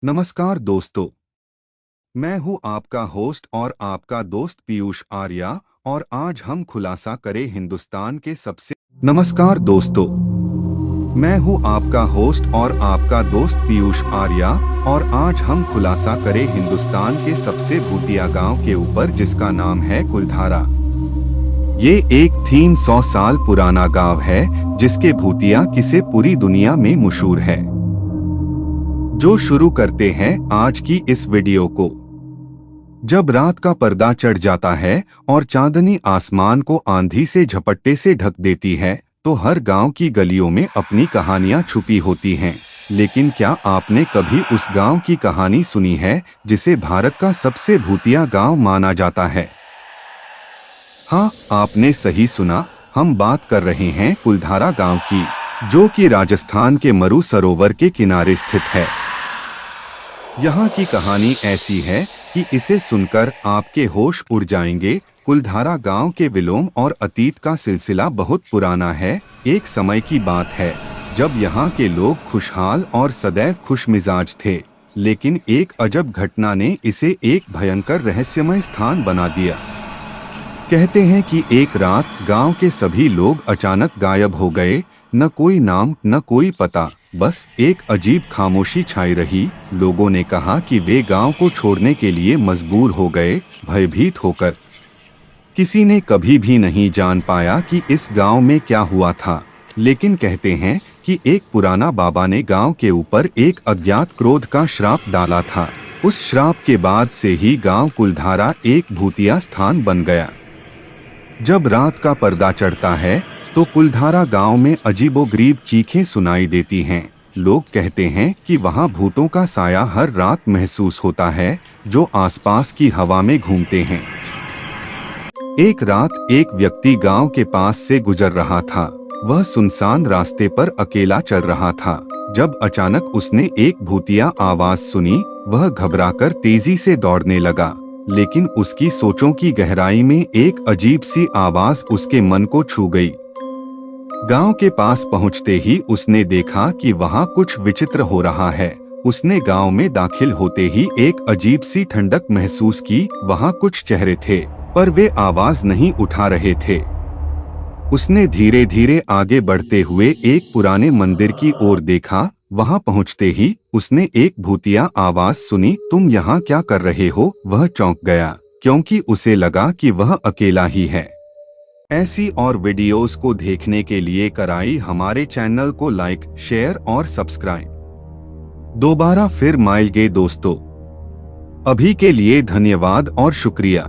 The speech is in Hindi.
नमस्कार दोस्तों, मैं हूं आपका होस्ट और आपका दोस्त पीयूष आर्या और आज हम खुलासा करें हिंदुस्तान के सबसे नमस्कार दोस्तों, मैं हूं आपका होस्ट और आपका दोस्त पीयूष आर्या और आज हम खुलासा करें हिंदुस्तान के सबसे भूतिया गांव के ऊपर जिसका नाम है कुलधारा। ये एक 300 साल पुराना गांव है जिसके भूतिया किस्से पूरी दुनिया में मशहूर है। जो शुरू करते हैं आज की इस वीडियो को। जब रात का पर्दा चढ़ जाता है और चांदनी आसमान को आंधी से झपट्टे से ढक देती है तो हर गांव की गलियों में अपनी कहानियां छुपी होती हैं। लेकिन क्या आपने कभी उस गांव की कहानी सुनी है जिसे भारत का सबसे भूतिया गांव माना जाता है? हाँ, आपने सही सुना, हम बात कर रहे हैं कुलधारा गांव की, जो कि राजस्थान के मरु सरोवर के किनारे स्थित है। यहाँ की कहानी ऐसी है कि इसे सुनकर आपके होश उड़ जाएंगे। कुलधारा गांव के विलोम और अतीत का सिलसिला बहुत पुराना है। एक समय की बात है जब यहाँ के लोग खुशहाल और सदैव खुशमिजाज थे, लेकिन एक अजब घटना ने इसे एक भयंकर रहस्यमय स्थान बना दिया। कहते हैं कि एक रात गांव के सभी लोग अचानक गायब हो गए। न कोई नाम न कोई पता, बस एक अजीब खामोशी छाई रही। लोगों ने कहा कि वे गांव को छोड़ने के लिए मजबूर हो गए, भयभीत होकर। किसी ने कभी भी नहीं जान पाया कि इस गांव में क्या हुआ था, लेकिन कहते हैं कि एक पुराना बाबा ने गांव के ऊपर एक अज्ञात क्रोध का श्राप डाला था। उस श्राप के बाद से ही गांव कुलधारा एक भूतिया स्थान बन गया। जब रात का पर्दा चढ़ता है तो कुलधारा गांव में अजीबोगरीब चीखें सुनाई देती हैं। लोग कहते हैं कि वहां भूतों का साया हर रात महसूस होता है, जो आसपास की हवा में घूमते हैं। एक रात एक व्यक्ति गांव के पास से गुजर रहा था। वह सुनसान रास्ते पर अकेला चल रहा था जब अचानक उसने एक भूतिया आवाज सुनी। वह घबराकर तेजी से दौड़ने लगा, लेकिन उसकी सोचों की गहराई में एक अजीब सी आवाज उसके मन को छू गई। गांव के पास पहुंचते ही उसने देखा कि वहां कुछ विचित्र हो रहा है। उसने गांव में दाखिल होते ही एक अजीब सी ठंडक महसूस की। वहां कुछ चेहरे थे, पर वे आवाज नहीं उठा रहे थे। उसने धीरे धीरे आगे बढ़ते हुए एक पुराने मंदिर की ओर देखा। वहां पहुंचते ही उसने एक भूतिया आवाज सुनी, तुम यहाँ क्या कर रहे हो? वह चौंक गया, क्योंकि उसे लगा कि वह अकेला ही है। ऐसी और वीडियोस को देखने के लिए कराई हमारे चैनल को लाइक, शेयर और सब्सक्राइब। दोबारा फिर मिलेंगे दोस्तों। अभी के लिए धन्यवाद और शुक्रिया।